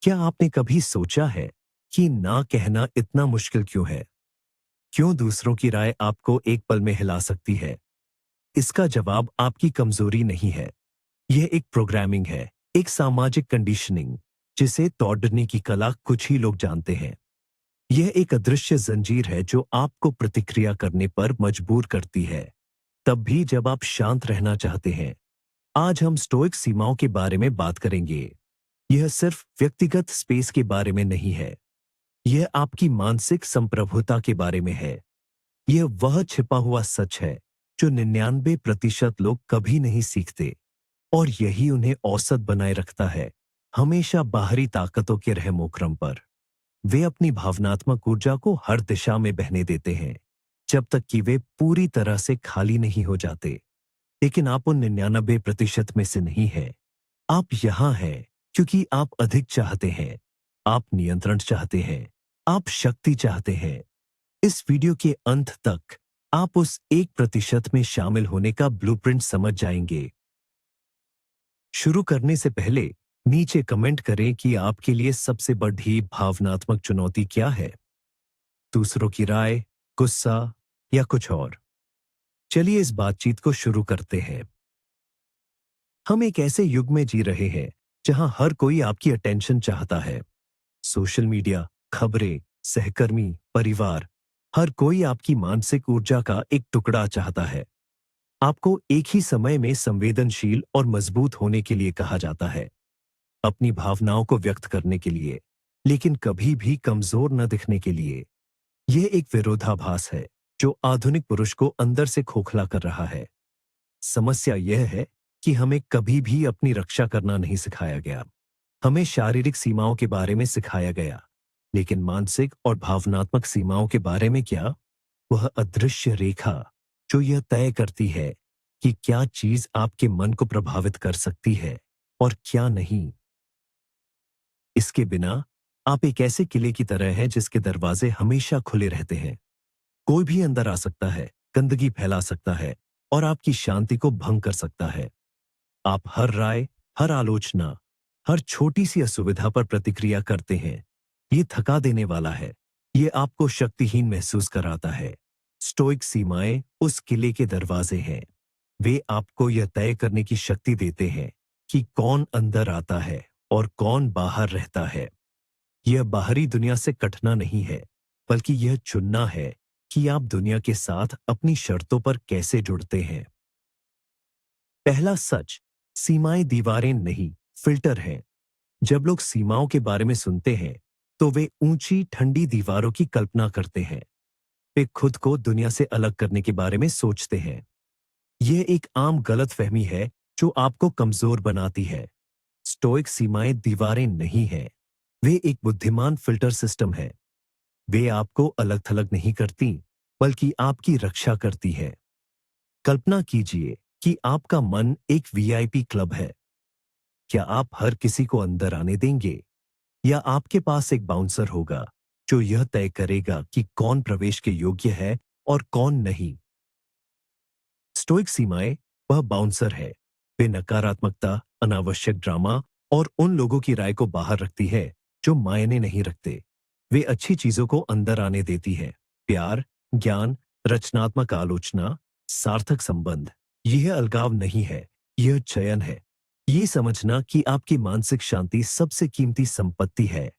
क्या आपने कभी सोचा है कि ना कहना इतना मुश्किल क्यों है? क्यों दूसरों की राय आपको एक पल में हिला सकती है? इसका जवाब आपकी कमजोरी नहीं है। यह एक प्रोग्रामिंग है, एक सामाजिक कंडीशनिंग, जिसे तोड़ने की कला कुछ ही लोग जानते हैं। यह एक अदृश्य जंजीर है जो आपको प्रतिक्रिया करने पर मजबूर करती है, तब भी जब आप शांत रहना चाहते हैं। आज हम स्टोइक सीमाओं के बारे में बात करेंगे। यह सिर्फ व्यक्तिगत स्पेस के बारे में नहीं है, यह आपकी मानसिक संप्रभुता के बारे में है। यह वह छिपा हुआ सच है जो 99% लोग कभी नहीं सीखते, और यही उन्हें औसत बनाए रखता है, हमेशा बाहरी ताकतों के रहमोक्रम पर। वे अपनी भावनात्मक ऊर्जा को हर दिशा में बहने देते हैं, जब तक कि वे पूरी तरह से खाली नहीं हो जाते। लेकिन आप उन 99% में से नहीं हैं। आप यहाँ हैं क्योंकि आप अधिक चाहते हैं, आप नियंत्रण चाहते हैं, आप शक्ति चाहते हैं। इस वीडियो के अंत तक आप उस 1% में शामिल होने का ब्लूप्रिंट समझ जाएंगे। शुरू करने से पहले नीचे कमेंट करें कि आपके लिए सबसे बड़ी भावनात्मक चुनौती क्या है। दूसरों की राय, गुस्सा या कुछ और? चलिए इस बातचीत को शुरू करते हैं। हम एक ऐसे युग में जी रहे हैं जहां हर कोई आपकी अटेंशन चाहता है। सोशल मीडिया, खबरें, सहकर्मी, परिवार, हर कोई आपकी मानसिक ऊर्जा का एक टुकड़ा चाहता है। आपको एक ही समय में संवेदनशील और मजबूत होने के लिए कहा जाता है, अपनी भावनाओं को व्यक्त करने के लिए, लेकिन कभी भी कमजोर न दिखने के लिए। यह एक विरोधाभास है जो आधुनिक पुरुष को अंदर से खोखला कर रहा है। समस्या यह है कि हमें कभी भी अपनी रक्षा करना नहीं सिखाया गया। हमें शारीरिक सीमाओं के बारे में सिखाया गया, लेकिन मानसिक और भावनात्मक सीमाओं के बारे में क्या? वह अदृश्य रेखा जो यह तय करती है कि क्या चीज आपके मन को प्रभावित कर सकती है और क्या नहीं। इसके बिना आप एक ऐसे किले की तरह हैं जिसके दरवाजे हमेशा खुले रहते हैं। कोई भी अंदर आ सकता है, गंदगी फैला सकता है और आपकी शांति को भंग कर सकता है। आप हर राय, हर आलोचना, हर छोटी सी असुविधा पर प्रतिक्रिया करते हैं। ये थका देने वाला है, ये आपको शक्तिहीन महसूस कराता है। स्टोइक सीमाएं उस किले के दरवाजे हैं। वे आपको यह तय करने की शक्ति देते हैं कि कौन अंदर आता है और कौन बाहर रहता है। यह बाहरी दुनिया से कटना नहीं है, बल्कि यह चुनना है कि आप दुनिया के साथ अपनी शर्तों पर कैसे जुड़ते हैं। पहला सच, सीमाएं दीवारें नहीं, फिल्टर हैं। जब लोग सीमाओं के बारे में सुनते हैं, तो वे ऊंची ठंडी दीवारों की कल्पना करते हैं। वे खुद को दुनिया से अलग करने के बारे में सोचते हैं। यह एक आम गलतफहमी है जो आपको कमजोर बनाती है। स्टोइक सीमाएं दीवारें नहीं हैं, वे एक बुद्धिमान फिल्टर सिस्टम है। वे आपको अलग थलग नहीं करती, बल्कि आपकी रक्षा करती है। कल्पना कीजिए कि आपका मन एक वीआईपी क्लब है। क्या आप हर किसी को अंदर आने देंगे, या आपके पास एक बाउंसर होगा जो यह तय करेगा कि कौन प्रवेश के योग्य है और कौन नहीं? स्टोइक सीमाएं वह बाउंसर है। वे नकारात्मकता, अनावश्यक ड्रामा और उन लोगों की राय को बाहर रखती है जो मायने नहीं रखते। वे अच्छी चीजों को अंदर आने देती है, प्यार, ज्ञान, रचनात्मक आलोचना, सार्थक संबंध। यह अलगाव नहीं है, यह चयन है। ये समझना कि आपकी मानसिक शांति सबसे कीमती संपत्ति है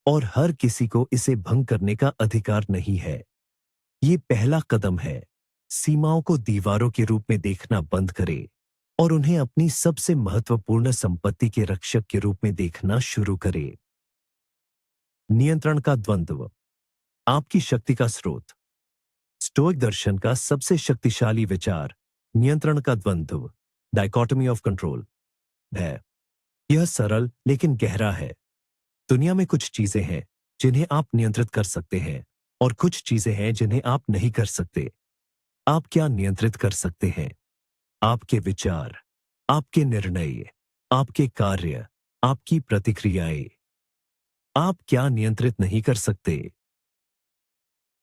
और हर किसी को इसे भंग करने का अधिकार नहीं है। ये पहला कदम है। सीमाओं को दीवारों के रूप में देखना बंद करें और उन्हें अपनी सबसे महत्वपूर्ण संपत्ति के रक्षक के रूप में देखना शुरू करें। नियंत्रण का द्वंद्व, आपकी शक्ति का स्रोत। स्टोइक दर्शन का सबसे शक्तिशाली विचार नियंत्रण का द्वंद्व, डायकोटमी ऑफ कंट्रोल, है। यह सरल लेकिन गहरा है। दुनिया में कुछ चीजें हैं जिन्हें आप नियंत्रित कर सकते हैं, और कुछ चीजें हैं जिन्हें आप नहीं कर सकते। आप क्या नियंत्रित कर सकते हैं? आपके विचार, आपके निर्णय, आपके कार्य, आपकी प्रतिक्रियाएं। आप क्या नियंत्रित नहीं कर सकते?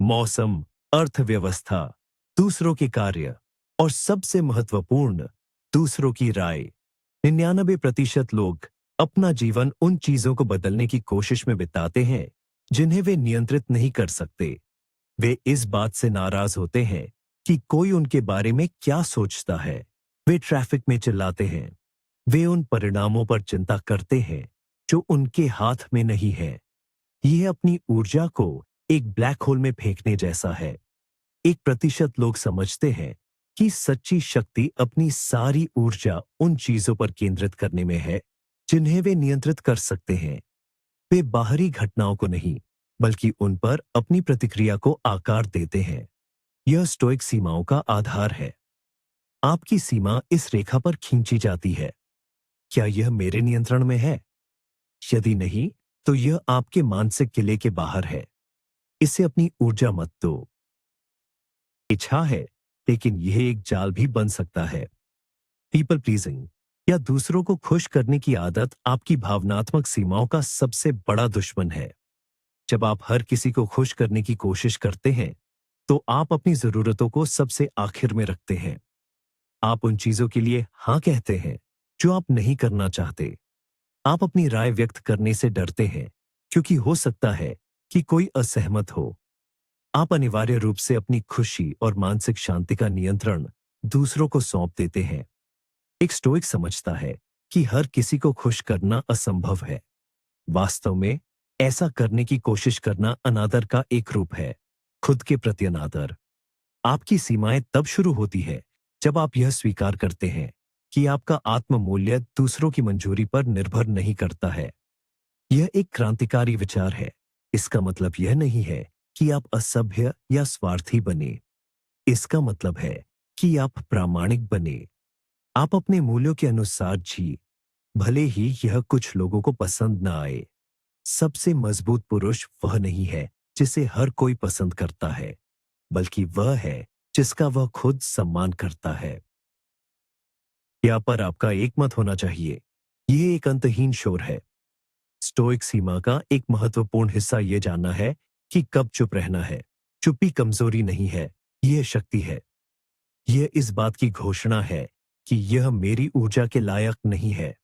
मौसम, अर्थव्यवस्था, दूसरों के कार्य, और सबसे महत्वपूर्ण, दूसरों की राय। 99% लोग अपना जीवन उन चीजों को बदलने की कोशिश में बिताते हैं जिन्हें वे नियंत्रित नहीं कर सकते। वे इस बात से नाराज होते हैं कि कोई उनके बारे में क्या सोचता है। वे ट्रैफिक में चिल्लाते हैं। वे उन परिणामों पर चिंता करते हैं जो उनके हाथ में नहीं है। यह अपनी ऊर्जा को एक ब्लैक होल में फेंकने जैसा है। 1% लोग समझते हैं कि सच्ची शक्ति अपनी सारी ऊर्जा उन चीजों पर केंद्रित करने में है जिन्हें वे नियंत्रित कर सकते हैं। वे बाहरी घटनाओं को नहीं, बल्कि उन पर अपनी प्रतिक्रिया को आकार देते हैं। यह स्टोइक सीमाओं का आधार है। आपकी सीमा इस रेखा पर खींची जाती है। क्या यह मेरे नियंत्रण में है? यदि नहीं, तो यह आपके मानसिक किले के बाहर है। इसे अपनी ऊर्जा मत दो। इच्छा है, लेकिन यह एक जाल भी बन सकता है। पीपल प्लीजिंग या दूसरों को खुश करने की आदत आपकी भावनात्मक सीमाओं का सबसे बड़ा दुश्मन है। जब आप हर किसी को खुश करने की कोशिश करते हैं, तो आप अपनी जरूरतों को सबसे आखिर में रखते हैं। आप उन चीजों के लिए हाँ कहते हैं जो आप नहीं करना चाहते। आप अपनी राय व्यक्त करने से डरते हैं क्योंकि हो सकता है कि कोई असहमत हो। आप अनिवार्य रूप से अपनी खुशी और मानसिक शांति का नियंत्रण दूसरों को सौंप देते हैं। एक स्टोइक समझता है कि हर किसी को खुश करना असंभव है। वास्तव में ऐसा करने की कोशिश करना अनादर का एक रूप है, खुद के प्रति अनादर। आपकी सीमाएं तब शुरू होती है जब आप यह स्वीकार करते हैं कि आपका आत्म-मूल्य दूसरों की मंजूरी पर निर्भर नहीं करता है। यह एक क्रांतिकारी विचार है। इसका मतलब यह नहीं है कि आप असभ्य या स्वार्थी बने। इसका मतलब है कि आप प्रामाणिक बने। आप अपने मूल्यों के अनुसार जी, भले ही यह कुछ लोगों को पसंद न आए। सबसे मजबूत पुरुष वह नहीं है जिसे हर कोई पसंद करता है, बल्कि वह है जिसका वह खुद सम्मान करता है। यहाँ पर आपका एक मत होना चाहिए। यह एक अंतहीन शोर है। स्टोइक सीमा का एक महत्वपूर्ण हिस्सा यह जानना है कि कब चुप रहना है। चुप्पी कमजोरी नहीं है, यह शक्ति है। यह इस बात की घोषणा है कि यह मेरी ऊर्जा के लायक नहीं है।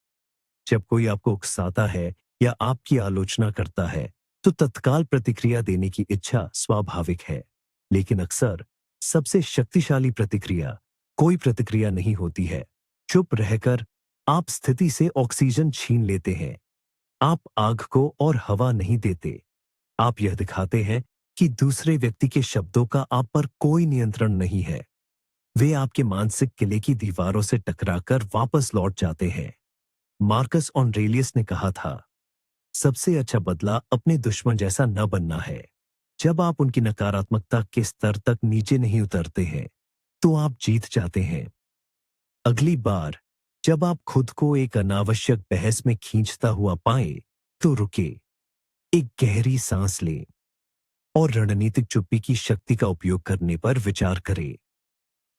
जब कोई आपको उकसाता है या आपकी आलोचना करता है, तो तत्काल प्रतिक्रिया देने की इच्छा स्वाभाविक है। लेकिन अक्सर सबसे शक्तिशाली प्रतिक्रिया कोई प्रतिक्रिया नहीं होती है। चुप रहकर आप स्थिति से ऑक्सीजन छीन लेते हैं। आप आग को और हवा नहीं देते। आप यह दिखाते हैं कि दूसरे व्यक्ति के शब्दों का आप पर कोई नियंत्रण नहीं है। वे आपके मानसिक किले की दीवारों से टकराकर वापस लौट जाते हैं। मार्कस ऑरेलियस ने कहा था, सबसे अच्छा बदला अपने दुश्मन जैसा न बनना है। जब आप उनकी नकारात्मकता के स्तर तक नीचे नहीं उतरते हैं, तो आप जीत जाते हैं। अगली बार जब आप खुद को एक अनावश्यक बहस में खींचता हुआ पाएं, तो रुके, एक गहरी सांस लें और रणनीतिक चुप्पी की शक्ति का उपयोग करने पर विचार करें।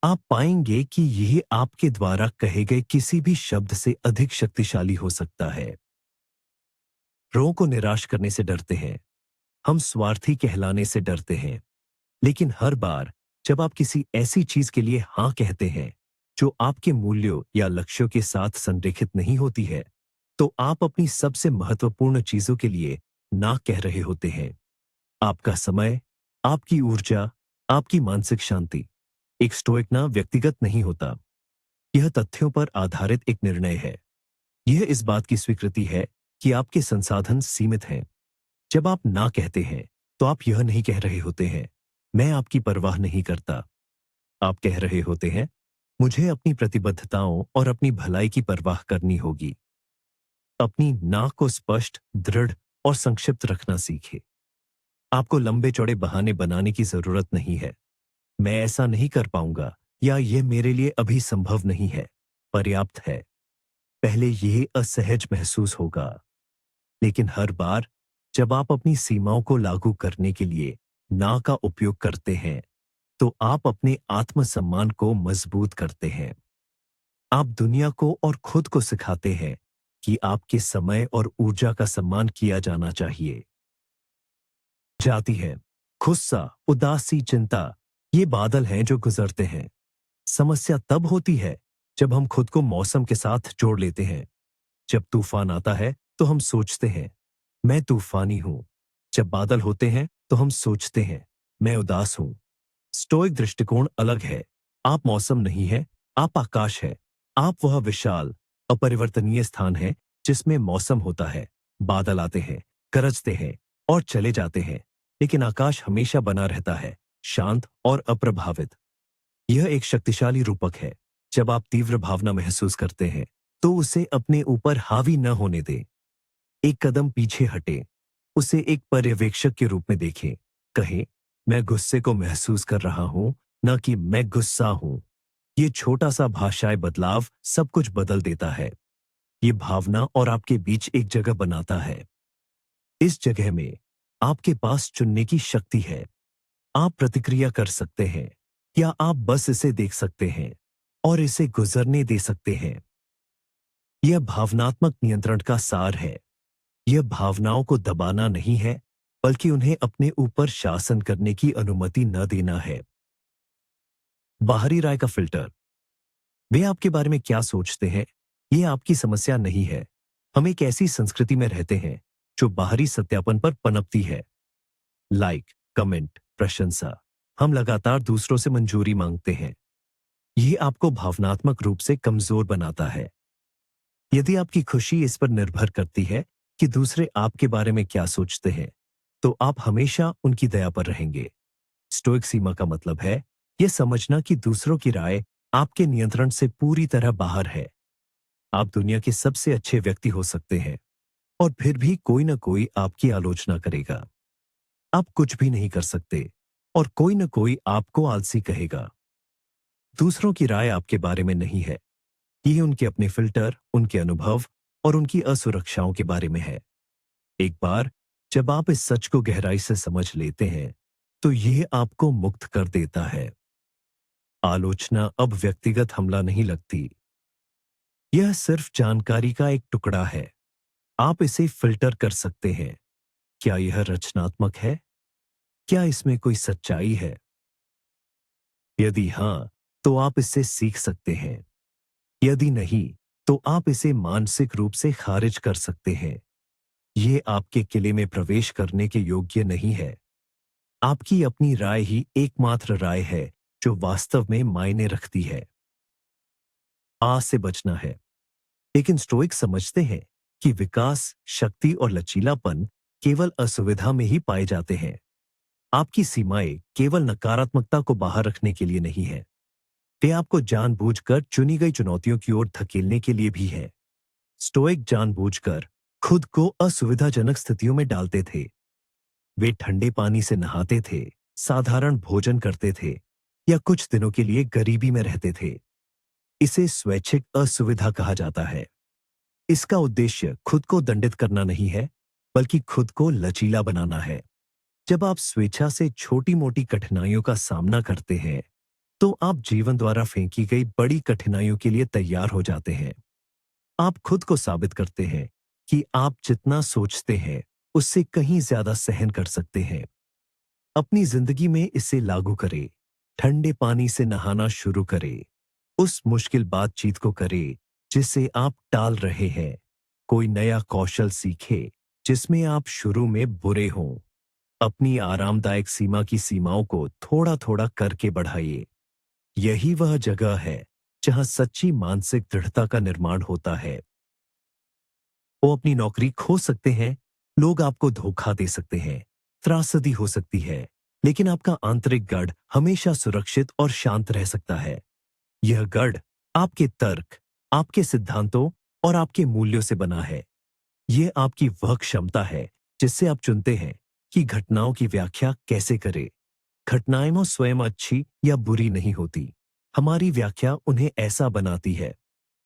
आप पाएंगे कि यह आपके द्वारा कहे गए किसी भी शब्द से अधिक शक्तिशाली हो सकता है। रों को निराश करने से डरते हैं। हम स्वार्थी कहलाने से डरते हैं। लेकिन हर बार जब आप किसी ऐसी चीज के लिए हां कहते हैं जो आपके मूल्यों या लक्ष्यों के साथ संरेखित नहीं होती है, तो आप अपनी सबसे महत्वपूर्ण चीजों के लिए ना कह रहे होते हैं। आपका समय, आपकी ऊर्जा, आपकी मानसिक शांति। एक स्टोइक ना व्यक्तिगत नहीं होता। यह तथ्यों पर आधारित एक निर्णय है। यह इस बात की स्वीकृति है कि आपके संसाधन सीमित हैं। जब आप ना कहते हैं, तो आप यह नहीं कह रहे होते हैं, मैं आपकी परवाह नहीं करता। आप कह रहे होते हैं, मुझे अपनी प्रतिबद्धताओं और अपनी भलाई की परवाह करनी होगी। अपनी ना को स्पष्ट, दृढ़ और संक्षिप्त रखना सीखें। आपको लंबे चौड़े बहाने बनाने की जरूरत नहीं है। मैं ऐसा नहीं कर पाऊंगा या यह मेरे लिए अभी संभव नहीं है, पर्याप्त है। पहले यह असहज महसूस होगा, लेकिन हर बार जब आप अपनी सीमाओं को लागू करने के लिए ना का उपयोग करते हैं, तो आप अपने आत्मसम्मान को मजबूत करते हैं। आप दुनिया को और खुद को सिखाते हैं कि आपके समय और ऊर्जा का सम्मान किया जाना चाहिए। जाती है गुस्सा, उदासी, चिंता, ये बादल हैं जो गुजरते हैं। समस्या तब होती है जब हम खुद को मौसम के साथ जोड़ लेते हैं। जब तूफान आता है तो हम सोचते हैं, मैं तूफानी हूं। जब बादल होते हैं तो हम सोचते हैं, मैं उदास हूं। स्टोइक दृष्टिकोण अलग है। आप मौसम नहीं है, आप आकाश है। आप वह विशाल, अपरिवर्तनीय स्थान है जिसमें मौसम होता है, बादल आते हैं, गरजते हैं और चले जाते हैं, लेकिन आकाश हमेशा बना रहता है, शांत और अप्रभावित। यह एक शक्तिशाली रूपक है। जब आप तीव्र भावना महसूस करते हैं, तो उसे अपने ऊपर हावी न होने दें। एक कदम पीछे हटें। उसे एक पर्यवेक्षक के रूप में देखें। कहें, मैं गुस्से को महसूस कर रहा हूं, न कि मैं गुस्सा हूं। ये छोटा सा भाषाई बदलाव सब कुछ बदल देता है। ये भावना और आपके बीच एक जगह बनाता है। इस जगह में आपके पास चुनने की शक्ति है। आप प्रतिक्रिया कर सकते हैं या आप बस इसे देख सकते हैं और इसे गुजरने दे सकते हैं। यह भावनात्मक नियंत्रण का सार है। यह भावनाओं को दबाना नहीं है, बल्कि उन्हें अपने ऊपर शासन करने की अनुमति न देना है। बाहरी राय का फिल्टर। वे आपके बारे में क्या सोचते हैं, यह आपकी समस्या नहीं है। हम एक ऐसी संस्कृति में रहते हैं जो बाहरी सत्यापन पर पनपती है। लाइक, कमेंट, प्रशंसा। हम लगातार दूसरों से मंजूरी मांगते हैं। यह आपको भावनात्मक रूप से कमजोर बनाता है। यदि आपकी खुशी इस पर निर्भर करती है कि दूसरे आपके बारे में क्या सोचते हैं, तो आप हमेशा उनकी दया पर रहेंगे। स्टोइक सीमा का मतलब है यह समझना कि दूसरों की राय आपके नियंत्रण से पूरी तरह बाहर है। आप दुनिया के सबसे अच्छे व्यक्ति हो सकते हैं और फिर भी कोई ना कोई आपकी आलोचना करेगा। आप कुछ भी नहीं कर सकते और कोई ना कोई आपको आलसी कहेगा। दूसरों की राय आपके बारे में नहीं है। ये उनके अपने फिल्टर, उनके अनुभव और उनकी असुरक्षाओं के बारे में है। एक बार जब आप इस सच को गहराई से समझ लेते हैं, तो यह आपको मुक्त कर देता है। आलोचना अब व्यक्तिगत हमला नहीं लगती। यह सिर्फ जानकारी का एक टुकड़ा है। आप इसे फिल्टर कर सकते हैं। क्या यह रचनात्मक है? क्या इसमें कोई सच्चाई है? यदि हां, तो आप इससे सीख सकते हैं। यदि नहीं, तो आप इसे मानसिक रूप से खारिज कर सकते हैं। यह आपके किले में प्रवेश करने के योग्य नहीं है। आपकी अपनी राय ही एकमात्र राय है जो वास्तव में मायने रखती है। आज से बचना है। लेकिन स्टोइक समझते हैं कि विकास, शक्ति और लचीलापन केवल असुविधा में ही पाए जाते हैं। आपकी सीमाएं केवल नकारात्मकता को बाहर रखने के लिए नहीं है। वे आपको जानबूझकर चुनी गई चुनौतियों की ओर धकेलने के लिए भी है। स्टोइक जानबूझकर खुद को असुविधाजनक स्थितियों में डालते थे। वे ठंडे पानी से नहाते थे, साधारण भोजन करते थे या कुछ दिनों के लिए गरीबी में रहते थे। इसे स्वैच्छिक असुविधा कहा जाता है। इसका उद्देश्य खुद को दंडित करना नहीं है, बल्कि खुद को लचीला बनाना है। जब आप स्वेच्छा से छोटी-मोटी कठिनाइयों का सामना करते हैं, तो आप जीवन द्वारा फेंकी गई बड़ी कठिनाइयों के लिए तैयार हो जाते हैं। आप खुद को साबित करते हैं कि आप जितना सोचते हैं, उससे कहीं ज्यादा सहन कर सकते हैं। अपनी जिंदगी में इसे लागू करें। ठंडे पानी से नहाना शुरू करें। उस मुश्किल बातचीत को करें जिसे आप टाल रहे हैं। कोई नया कौशल सीखें जिसमें आप शुरू में बुरे हों। अपनी आरामदायक सीमा की सीमाओं को थोड़ा-थोड़ा करके बढ़ाइए। यही वह जगह है जहां सच्ची मानसिक दृढ़ता का निर्माण होता है। वो अपनी नौकरी खो सकते हैं, लोग आपको धोखा दे सकते हैं, त्रासदी हो सकती है, लेकिन आपका आंतरिक गढ़ हमेशा सुरक्षित और शांत रह सकता है। यह गढ़ आपके तर्क, आपके सिद्धांतों और आपके मूल्यों से बना है। यह आपकी वह क्षमता है जिससे आप चुनते हैं कि घटनाओं की व्याख्या कैसे करें। घटनाएं स्वयं अच्छी या बुरी नहीं होती, हमारी व्याख्या उन्हें ऐसा बनाती है।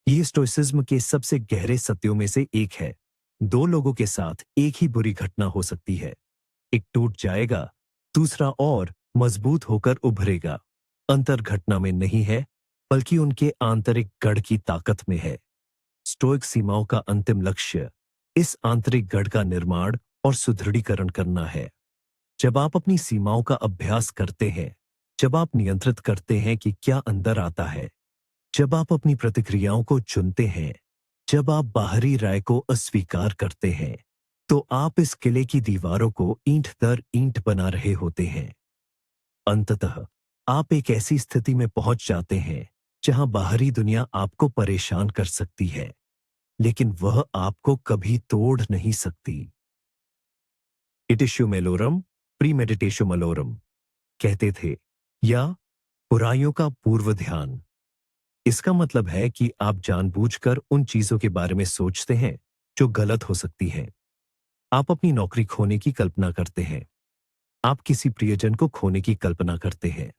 ये स्टोइसिज्म के सबसे गहरे सत्यों में से एक है। दो लोगों के साथ एक ही बुरी घटना हो सकती है। एक टूट जाएगा, दूसरा और मजबूत होकर उभरेगा। अंतर घटना में नहीं है, बल्कि उनके आंतरिक गढ़ की ताकत में है। स्टोइक सीमाओं का अंतिम लक्ष्य इस आंतरिक गढ़ का निर्माण और सुदृढ़ीकरण करना है। जब आप अपनी सीमाओं का अभ्यास करते हैं, जब आप नियंत्रित करते हैं कि क्या अंदर आता है, जब आप अपनी प्रतिक्रियाओं को चुनते हैं, जब आप बाहरी राय को अस्वीकार करते हैं, तो आप इस किले की दीवारों को ईंट दर ईंट बना रहे होते हैं। अंततः आप एक ऐसी स्थिति में पहुंच जाते हैं जहां बाहरी दुनिया आपको परेशान कर सकती है, लेकिन वह आपको कभी तोड़ नहीं सकती। इटिश्यू मेलोरम प्रीमेडिटेशु मलोरम कहते थे, या बुराइयों का पूर्व ध्यान। इसका मतलब है कि आप जानबूझकर उन चीजों के बारे में सोचते हैं जो गलत हो सकती हैं। आप अपनी नौकरी खोने की कल्पना करते हैं। आप किसी प्रियजन को खोने की कल्पना करते हैं।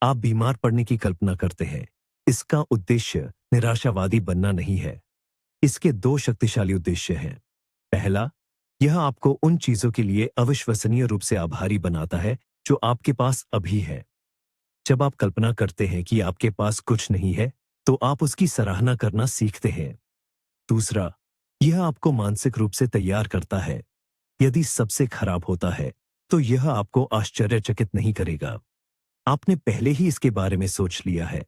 आप बीमार पड़ने की कल्पना करते हैं। इसका उद्देश्य निराशावादी बनना नहीं है। इसके दो शक्तिशाली उद्देश्य हैं। पहला, यह आपको उन चीजों के लिए अविश्वसनीय रूप से आभारी बनाता है जो आपके पास अभी है। जब आप कल्पना करते हैं कि आपके पास कुछ नहीं है, तो आप उसकी सराहना करना सीखते हैं। दूसरा, यह आपको मानसिक रूप से तैयार करता है। यदि सबसे खराब होता है, तो यह आपको आश्चर्यचकित नहीं करेगा। आपने पहले ही इसके बारे में सोच लिया है।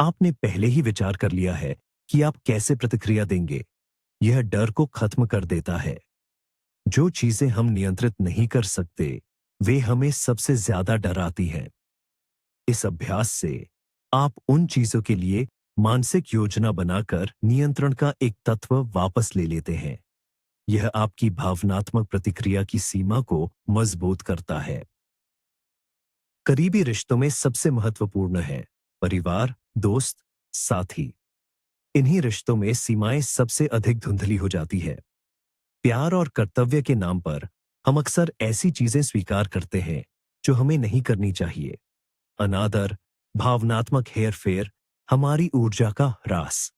आपने पहले ही विचार कर लिया है कि आप कैसे प्रतिक्रिया देंगे। यह डर को खत्म कर देता है। जो चीजें हम नियंत्रित नहीं कर सकते, वे हमें सबसे ज्यादा डराती हैं। इस अभ्यास से आप उन चीजों के लिए मानसिक योजना बनाकर नियंत्रण का एक तत्व वापस ले लेते हैं। यह आपकी भावनात्मक प्रतिक्रिया की सीमा को मजबूत करता है। करीबी रिश्तों में सबसे महत्वपूर्ण है परिवार, दोस्त, साथी। इन्हीं रिश्तों में सीमाएं सबसे अधिक धुंधली हो जाती है। प्यार और कर्तव्य के नाम पर हम अक्सर ऐसी चीजें स्वीकार करते हैं जो हमें नहीं करनी चाहिए। अनादर, भावनात्मक हेरफेर, हमारी ऊर्जा का ह्रास।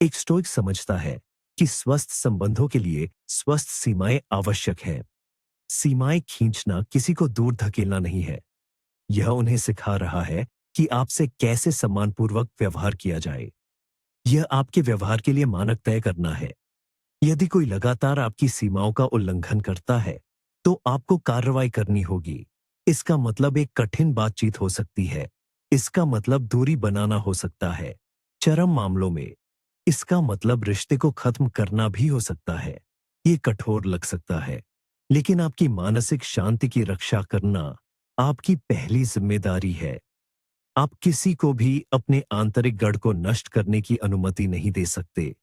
एक स्टोइक समझता है कि स्वस्थ संबंधों के लिए स्वस्थ सीमाएं आवश्यक है। सीमाएं खींचना किसी को दूर धकेलना नहीं है। यह उन्हें सिखा रहा है कि आपसे कैसे सम्मानपूर्वक व्यवहार किया जाए। यह आपके व्यवहार के लिए मानक तय करना है। यदि कोई लगातार आपकी सीमाओं का उल्लंघन करता है, तो आपको कार्रवाई करनी होगी। इसका मतलब एक कठिन बातचीत हो सकती है। इसका मतलब दूरी बनाना हो सकता है। चरम मामलों में इसका मतलब रिश्ते को खत्म करना भी हो सकता है। ये कठोर लग सकता है, लेकिन आपकी मानसिक शांति की रक्षा करना आपकी पहली जिम्मेदारी है। आप किसी को भी अपने आंतरिक गढ़ को नष्ट करने की अनुमति नहीं दे सकते,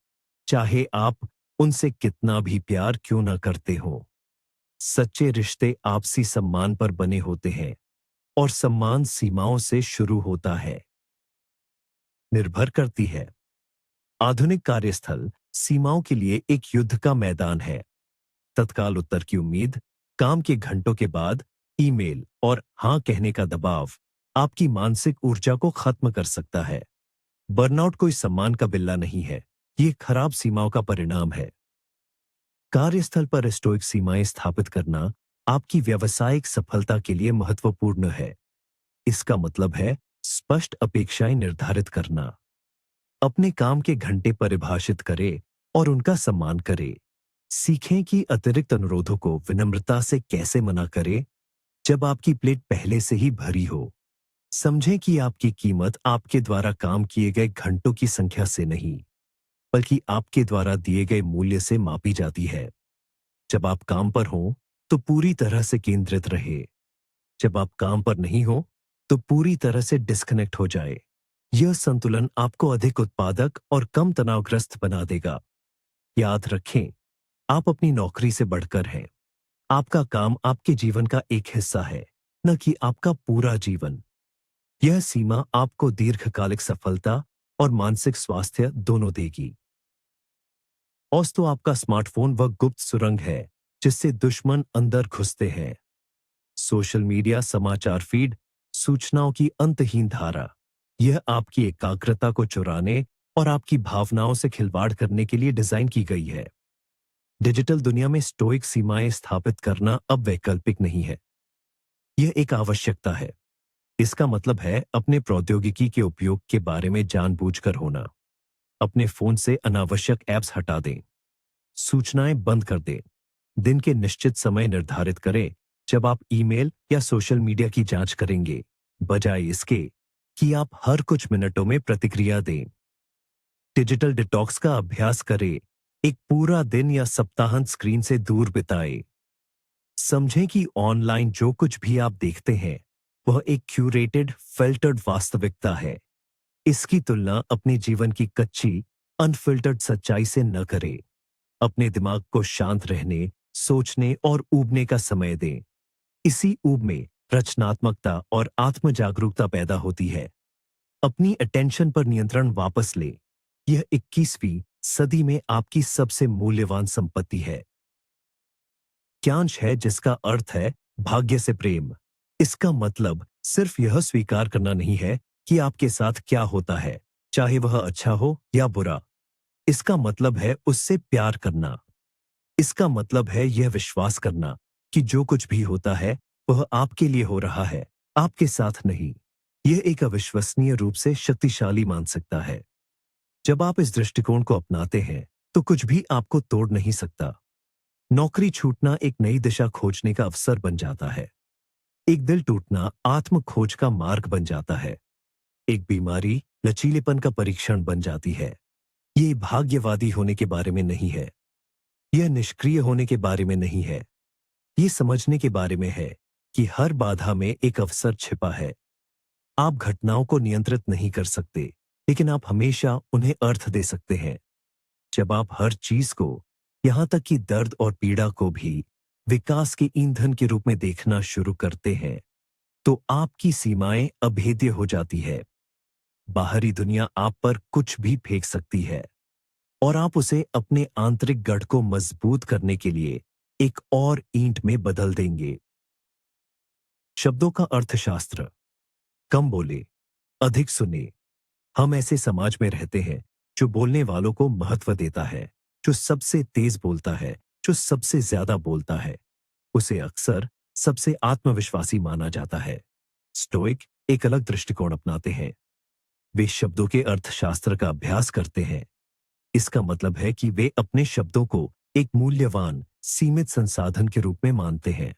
चाहे आप उनसे कितना भी प्यार क्यों ना करते हो। सच्चे रिश्ते आपसी सम्मान पर बने होते हैं, और सम्मान सीमाओं से शुरू होता है। निर्भर करती है। आधुनिक कार्यस्थल सीमाओं के लिए एक युद्ध का मैदान है। तत्काल उत्तर की उम्मीद, काम के घंटों के बाद ईमेल और हां कहने का दबाव आपकी मानसिक ऊर्जा को खत्म कर सकता है। बर्नआउट कोई सम्मान का बिल्ला नहीं है, ये खराब सीमाओं का परिणाम है। कार्यस्थल पर स्टोइक सीमाएं स्थापित करना आपकी व्यावसायिक सफलता के लिए महत्वपूर्ण है। इसका मतलब है स्पष्ट अपेक्षाएं निर्धारित करना। अपने काम के घंटे परिभाषित करें और उनका सम्मान करें। सीखें कि अतिरिक्त अनुरोधों को विनम्रता से कैसे मना करें जब आपकी प्लेट पहले से ही भरी हो। समझें कि आपकी कीमत आपके द्वारा काम किए गए घंटों की संख्या से नहीं, बल्कि आपके द्वारा दिए गए मूल्य से मापी जाती है। जब आप काम पर हों, तो पूरी तरह से केंद्रित रहे। जब आप काम पर नहीं हो, तो पूरी तरह से डिस्कनेक्ट हो जाए। यह संतुलन आपको अधिक उत्पादक और कम तनावग्रस्त बना देगा। याद रखें, आप अपनी नौकरी से बढ़कर हैं। आपका काम आपके जीवन का एक हिस्सा है, न कि आपका पूरा जीवन। यह सीमा आपको दीर्घकालिक सफलता और मानसिक स्वास्थ्य दोनों देगी। तो आपका स्मार्टफोन वह गुप्त सुरंग है जिससे दुश्मन अंदर घुसते हैं। सोशल मीडिया, समाचार फीड, सूचनाओं की अंतहीन धारा, यह आपकी एकाग्रता को चुराने और आपकी भावनाओं से खिलवाड़ करने के लिए डिजाइन की गई है। डिजिटल दुनिया में स्टोइक सीमाएं स्थापित करना अब वैकल्पिक नहीं है, यह एक आवश्यकता है। इसका मतलब है अपने प्रौद्योगिकी के उपयोग के बारे में जानबूझकर होना। अपने फोन से अनावश्यक ऐप्स हटा दें। सूचनाएं बंद कर दें। दिन के निश्चित समय निर्धारित करें जब आप ईमेल या सोशल मीडिया की जांच करेंगे, बजाय इसके कि आप हर कुछ मिनटों में प्रतिक्रिया दें। डिजिटल डिटॉक्स का अभ्यास करें। एक पूरा दिन या सप्ताहांत स्क्रीन से दूर बिताएं। समझें कि ऑनलाइन जो कुछ भी आप देखते हैं, वह एक क्यूरेटेड, फिल्टर्ड वास्तविकता है। इसकी तुलना अपने जीवन की कच्ची, अनफिल्टर्ड सच्चाई से न करें। अपने दिमाग को शांत रहने, सोचने और ऊबने का समय दें। इसी ऊब में रचनात्मकता और आत्म जागरूकता पैदा होती है। अपनी अटेंशन पर नियंत्रण वापस लें। यह 21वीं सदी में आपकी सबसे मूल्यवान संपत्ति है। वाक्यांश है जिसका अर्थ है भाग्य से प्रेम। इसका मतलब सिर्फ यह स्वीकार करना नहीं है कि आपके साथ क्या होता है, चाहे वह अच्छा हो या बुरा। इसका मतलब है उससे प्यार करना। इसका मतलब है यह विश्वास करना कि जो कुछ भी होता है वह आपके लिए हो रहा है, आपके साथ नहीं। यह एक अविश्वसनीय रूप से शक्तिशाली मानसिकता है। जब आप इस दृष्टिकोण को अपनाते हैं तो कुछ भी आपको तोड़ नहीं सकता। नौकरी छूटना एक नई दिशा खोजने का अवसर बन जाता है। एक दिल टूटना आत्म खोज का मार्ग बन जाता है। एक बीमारी लचीलेपन का परीक्षण बन जाती है। ये भाग्यवादी होने के बारे में नहीं है। यह निष्क्रिय होने के बारे में नहीं है। ये समझने के बारे में है कि हर बाधा में एक अवसर छिपा है। आप घटनाओं को नियंत्रित नहीं कर सकते, लेकिन आप हमेशा उन्हें अर्थ दे सकते हैं। जब आप हर चीज को, यहां तक कि दर्द और पीड़ा को भी, विकास के ईंधन के रूप में देखना शुरू करते हैं, तो आपकी सीमाएं अभेद्य हो जाती है। बाहरी दुनिया आप पर कुछ भी फेंक सकती है और आप उसे अपने आंतरिक गढ़ को मजबूत करने के लिए एक और ईंट में बदल देंगे। शब्दों का अर्थशास्त्र। कम बोले, अधिक सुने। हम ऐसे समाज में रहते हैं जो बोलने वालों को महत्व देता है। जो सबसे तेज बोलता है, जो सबसे ज्यादा बोलता है, उसे अक्सर सबसे आत्मविश्वासी माना जाता है। स्टोइक एक अलग दृष्टिकोण अपनाते हैं। वे शब्दों के अर्थशास्त्र का अभ्यास करते हैं। इसका मतलब है कि वे अपने शब्दों को एक मूल्यवान, सीमित संसाधन के रूप में मानते हैं।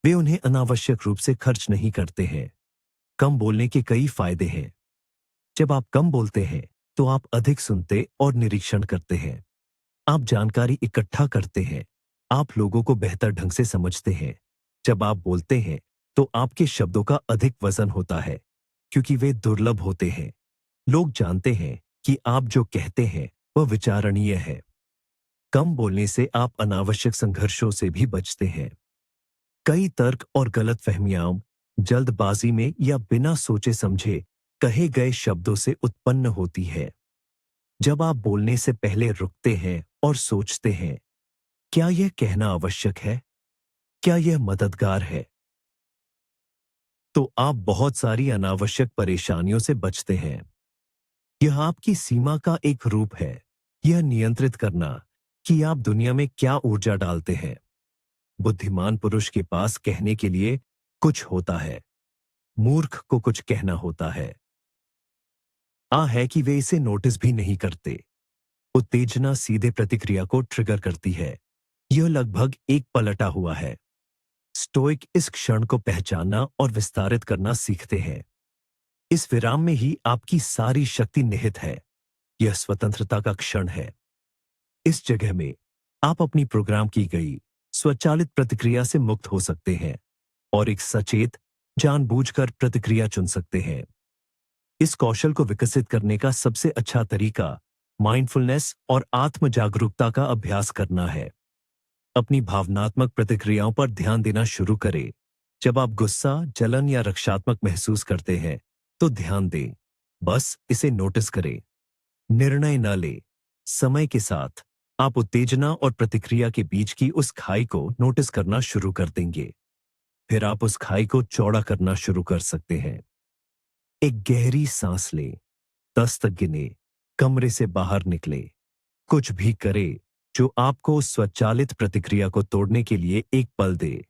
वे उन्हें अनावश्यक रूप से खर्च नहीं करते हैं। कम बोलने के कई फायदे हैं। जब आप कम बोलते हैं तो आप अधिक सुनते और निरीक्षण करते हैं। आप जानकारी इकट्ठा करते हैं। आप लोगों को बेहतर ढंग से समझते हैं। जब आप बोलते हैं तो आपके शब्दों का अधिक वजन होता है, क्योंकि वे दुर्लभ होते हैं। लोग जानते हैं कि आप जो कहते हैं वह विचारणीय है। कम बोलने से आप अनावश्यक संघर्षों से भी बचते हैं। कई तर्क और गलतफहमियां जल्दबाजी में या बिना सोचे समझे कहे गए शब्दों से उत्पन्न होती है। जब आप बोलने से पहले रुकते हैं और सोचते हैं, क्या यह कहना आवश्यक है? क्या यह मददगार है? तो आप बहुत सारी अनावश्यक परेशानियों से बचते हैं। यह आपकी सीमा का एक रूप है। यह नियंत्रित करना कि आप दुनिया में क्या ऊर्जा डालते हैं। बुद्धिमान पुरुष के पास कहने के लिए कुछ होता है। मूर्ख को कुछ कहना होता है। है कि वे इसे नोटिस भी नहीं करते। उत्तेजना सीधे प्रतिक्रिया को ट्रिगर करती है। यह लगभग एक पलटा हुआ है। स्टोइक इस क्षण को पहचानना और विस्तारित करना सीखते हैं। इस विराम में ही आपकी सारी शक्ति निहित है। यह स्वतंत्रता का क्षण है। इस जगह में आप अपनी प्रोग्राम की गई स्वचालित प्रतिक्रिया से मुक्त हो सकते हैं और एक सचेत, जानबूझकर प्रतिक्रिया चुन सकते हैं। इस कौशल को विकसित करने का सबसे अच्छा तरीका माइंडफुलनेस और आत्म जागरूकता का अभ्यास करना है। अपनी भावनात्मक प्रतिक्रियाओं पर ध्यान देना शुरू करें। जब आप गुस्सा, जलन या रक्षात्मक महसूस करते हैं तो ध्यान दें। बस इसे नोटिस करें। निर्णय न लें। समय के साथ आप उत्तेजना और प्रतिक्रिया के बीच की उस खाई को नोटिस करना शुरू कर देंगे। फिर आप उस खाई को चौड़ा करना शुरू कर सकते हैं। एक गहरी सांस लें। 10 तक गिने। कमरे से बाहर निकले। कुछ भी करे जो आपको उस स्वचालित प्रतिक्रिया को तोड़ने के लिए एक पल दे।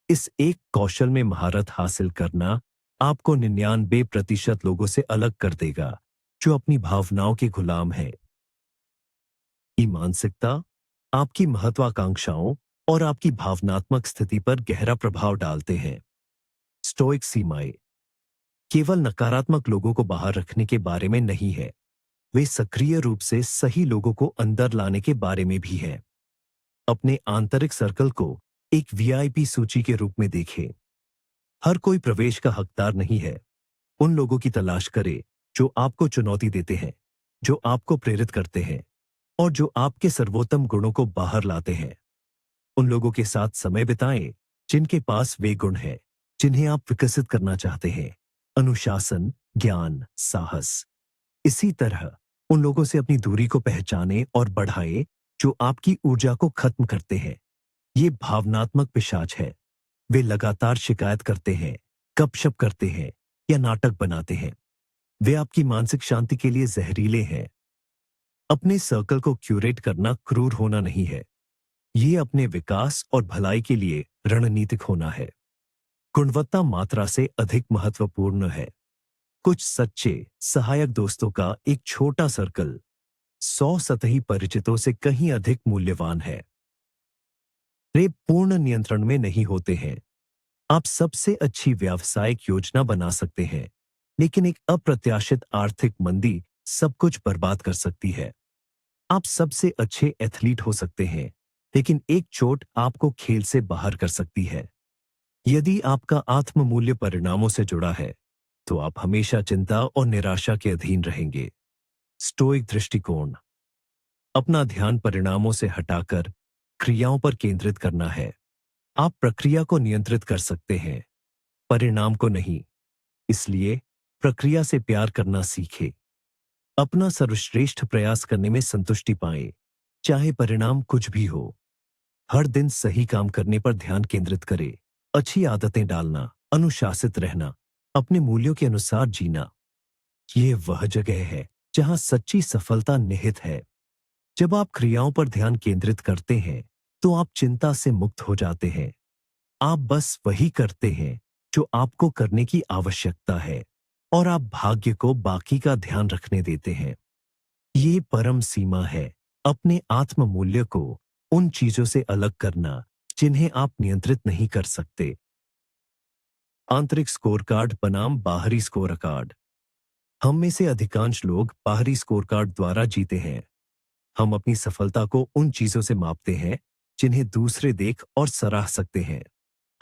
इस एक कौशल में महारत हासिल करना आपको 99% लोगों से अलग कर देगा जो अपनी भावनाओं के गुलाम हैं। ये मानसिकता आपकी महत्वाकांक्षाओं और आपकी भावनात्मक स्थिति पर गहरा प्रभाव डालते हैं। स्टोइक सीमाएं केवल नकारात्मक लोगों को बाहर रखने के बारे में नहीं है। वे सक्रिय रूप से सही लोगों को अंदर लाने के बारे में भी है। अपने आंतरिक सर्कल को एक वीआईपी सूची के रूप में देखें। हर कोई प्रवेश का हकदार नहीं है। उन लोगों की तलाश करें जो आपको चुनौती देते हैं, जो आपको प्रेरित करते हैं और जो आपके सर्वोत्तम गुणों को बाहर लाते हैं। उन लोगों के साथ समय बिताएं जिनके पास वे गुण हैं जिन्हें आप विकसित करना चाहते हैं। अनुशासन, ज्ञान, साहस। इसी तरह उन लोगों से अपनी दूरी को पहचानें और बढ़ाएं जो आपकी ऊर्जा को खत्म करते हैं। ये भावनात्मक पिशाच है। वे लगातार शिकायत करते हैं, गपशप करते हैं या नाटक बनाते हैं। वे आपकी मानसिक शांति के लिए जहरीले हैं। अपने सर्कल को क्यूरेट करना क्रूर होना नहीं है। ये अपने विकास और भलाई के लिए रणनीतिक होना है। गुणवत्ता मात्रा से अधिक महत्वपूर्ण है। कुछ सच्चे, सहायक दोस्तों का एक छोटा सर्कल 100 सतही परिचितों से कहीं अधिक मूल्यवान है। वे पूर्ण नियंत्रण में नहीं होते हैं। आप सबसे अच्छी व्यावसायिक योजना बना सकते हैं, लेकिन एक अप्रत्याशित आर्थिक मंदी सब कुछ बर्बाद कर सकती है। आप सबसे अच्छे एथलीट हो सकते हैं, लेकिन एक चोट आपको खेल से बाहर कर सकती है। यदि आपका आत्म मूल्य परिणामों से जुड़ा है, तो आप हमेशा चिंता और निराशा के अधीन रहेंगे। स्टोइक दृष्टिकोण। अपना ध्यान परिणामों से हटाकर क्रियाओं पर केंद्रित करना है। आप प्रक्रिया को नियंत्रित कर सकते हैं, परिणाम को नहीं। इसलिए प्रक्रिया से प्यार करना सीखें। अपना सर्वश्रेष्ठ प्रयास करने में संतुष्टि पाएं, चाहे परिणाम कुछ भी हो। हर दिन सही काम करने पर ध्यान केंद्रित करें। अच्छी आदतें डालना, अनुशासित रहना, अपने मूल्यों के अनुसार जीना। यह वह जगह है जहां सच्ची सफलता निहित है। जब आप क्रियाओं पर ध्यान केंद्रित करते हैं, तो आप चिंता से मुक्त हो जाते हैं। आप बस वही करते हैं जो आपको करने की आवश्यकता है और आप भाग्य को बाकी का ध्यान रखने देते हैं। ये परम सीमा है, अपने आत्म मूल्य को उन चीजों से अलग करना जिन्हें आप नियंत्रित नहीं कर सकते। आंतरिक स्कोर कार्ड बनाम बाहरी स्कोर कार्ड। हम में से अधिकांश लोग बाहरी स्कोर कार्ड द्वारा जीते हैं। हम अपनी सफलता को उन चीजों से मापते हैं जिन्हें दूसरे देख और सराह सकते हैं।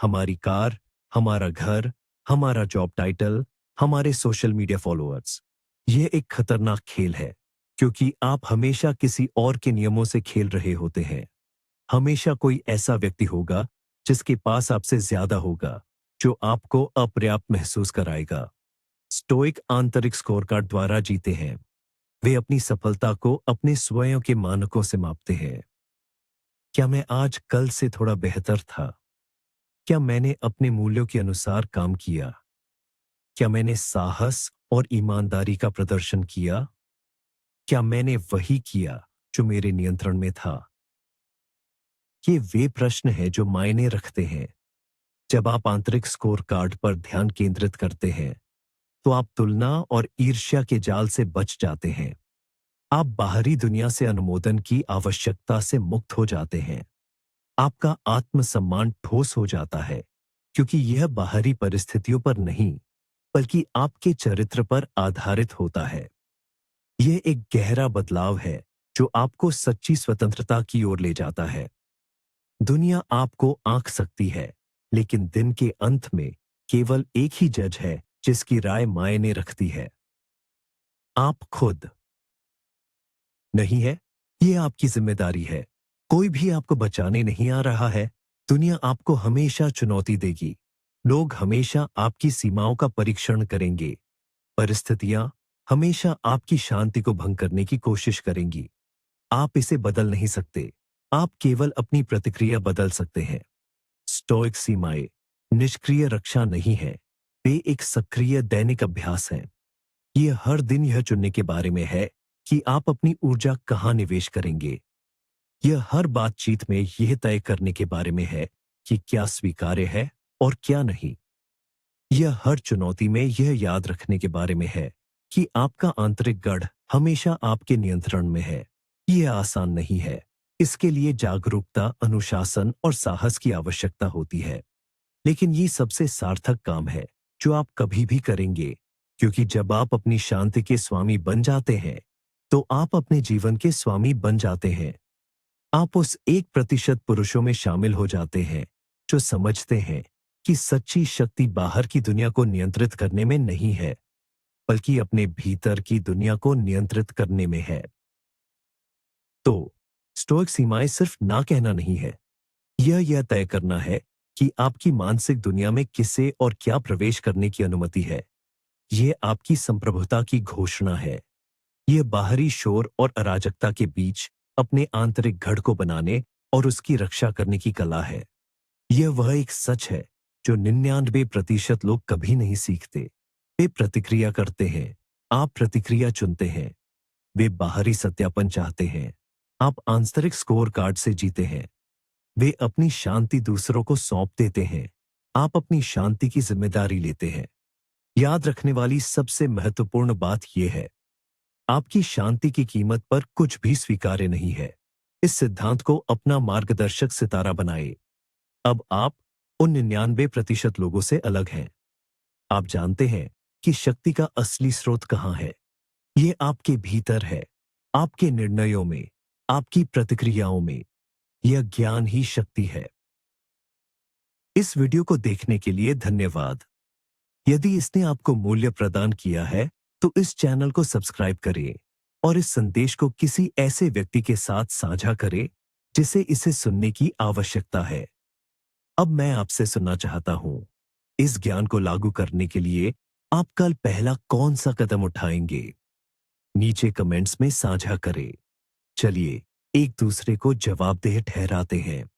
हमारी कार, हमारा घर, हमारा जॉब टाइटल, हमारे सोशल मीडिया फॉलोअर्स। यह एक खतरनाक खेल है, क्योंकि आप हमेशा किसी और के नियमों से खेल रहे होते हैं। हमेशा कोई ऐसा व्यक्ति होगा जिसके पास आपसे ज्यादा होगा, जो आपको अपर्याप्त महसूस कराएगा। स्टोइक आंतरिक स्कोरकार्ड द्वारा जीते हैं। वे अपनी सफलता को अपने स्वयं के मानकों से मापते हैं। क्या मैं आज कल से थोड़ा बेहतर था? क्या मैंने अपने मूल्यों के अनुसार काम किया? क्या मैंने साहस और ईमानदारी का प्रदर्शन किया? क्या मैंने वही किया जो मेरे नियंत्रण में था? ये वे प्रश्न हैं जो मायने रखते हैं। जब आप आंतरिक स्कोर कार्ड पर ध्यान केंद्रित करते हैं, तो आप तुलना और ईर्ष्या के जाल से बच जाते हैं। आप बाहरी दुनिया से अनुमोदन की आवश्यकता से मुक्त हो जाते हैं। आपका आत्मसम्मान ठोस हो जाता है, क्योंकि यह बाहरी परिस्थितियों पर नहीं, बल्कि आपके चरित्र पर आधारित होता है। यह एक गहरा बदलाव है जो आपको सच्ची स्वतंत्रता की ओर ले जाता है। दुनिया आपको आंक सकती है, लेकिन दिन के अंत में केवल एक ही जज है जिसकी राय मायने रखती है। आप खुद। नहीं है, यह आपकी जिम्मेदारी है। कोई भी आपको बचाने नहीं आ रहा है। दुनिया आपको हमेशा चुनौती देगी। लोग हमेशा आपकी सीमाओं का परीक्षण करेंगे। परिस्थितियां हमेशा आपकी शांति को भंग करने की कोशिश करेंगी। आप इसे बदल नहीं सकते। आप केवल अपनी प्रतिक्रिया बदल सकते हैं। स्टोइक सीमाएं निष्क्रिय रक्षा नहीं है, वे एक सक्रिय दैनिक अभ्यास हैं। यह हर दिन यह चुनने के बारे में है कि आप अपनी ऊर्जा कहां निवेश करेंगे। यह हर बातचीत में यह तय करने के बारे में है कि क्या स्वीकार्य है और क्या नहीं। यह हर चुनौती में यह याद रखने के बारे में है कि आपका आंतरिक गढ़ हमेशा आपके नियंत्रण में है। यह आसान नहीं है। इसके लिए जागरूकता, अनुशासन और साहस की आवश्यकता होती है। लेकिन ये सबसे सार्थक काम है जो आप कभी भी करेंगे, क्योंकि जब आप अपनी शांति के स्वामी बन जाते हैं, तो आप अपने जीवन के स्वामी बन जाते हैं। आप उस 1% पुरुषों में शामिल हो जाते हैं जो समझते हैं कि सच्ची शक्ति बाहर की दुनिया को नियंत्रित करने में नहीं है, बल्कि अपने भीतर की दुनिया को नियंत्रित करने में है। तो स्टोइक सीमाएं सिर्फ ना कहना नहीं है, यह तय करना है कि आपकी मानसिक दुनिया में किसे और क्या प्रवेश करने की अनुमति है। यह आपकी संप्रभुता की घोषणा है। यह बाहरी शोर और अराजकता के बीच अपने आंतरिक गढ़ को बनाने और उसकी रक्षा करने की कला है। यह वह एक सच है जो 99% लोग कभी नहीं सीखते। वे प्रतिक्रिया करते हैं, आप प्रतिक्रिया चुनते हैं। वे बाहरी सत्यापन चाहते हैं, आप आंतरिक स्कोर कार्ड से जीते हैं। वे अपनी शांति दूसरों को सौंप देते हैं, आप अपनी शांति की जिम्मेदारी लेते हैं। याद रखने वाली सबसे महत्वपूर्ण बात यह है, आपकी शांति की कीमत पर कुछ भी स्वीकार्य नहीं है। इस सिद्धांत को अपना मार्गदर्शक सितारा बनाए। अब आप उन 99% लोगों से अलग हैं। आप जानते हैं कि शक्ति का असली स्रोत कहां है। यह आपके भीतर है, आपके निर्णयों में, आपकी प्रतिक्रियाओं में। यह ज्ञान ही शक्ति है। इस वीडियो को देखने के लिए धन्यवाद। यदि इसने आपको मूल्य प्रदान किया है तो इस चैनल को सब्सक्राइब करें और इस संदेश को किसी ऐसे व्यक्ति के साथ साझा करें जिसे इसे सुनने की आवश्यकता है। अब मैं आपसे सुनना चाहता हूं, इस ज्ञान को लागू करने के लिए आप कल पहला कौन सा कदम उठाएंगे? नीचे कमेंट्स में साझा करें। चलिए एक दूसरे को जवाबदेह ठहराते हैं।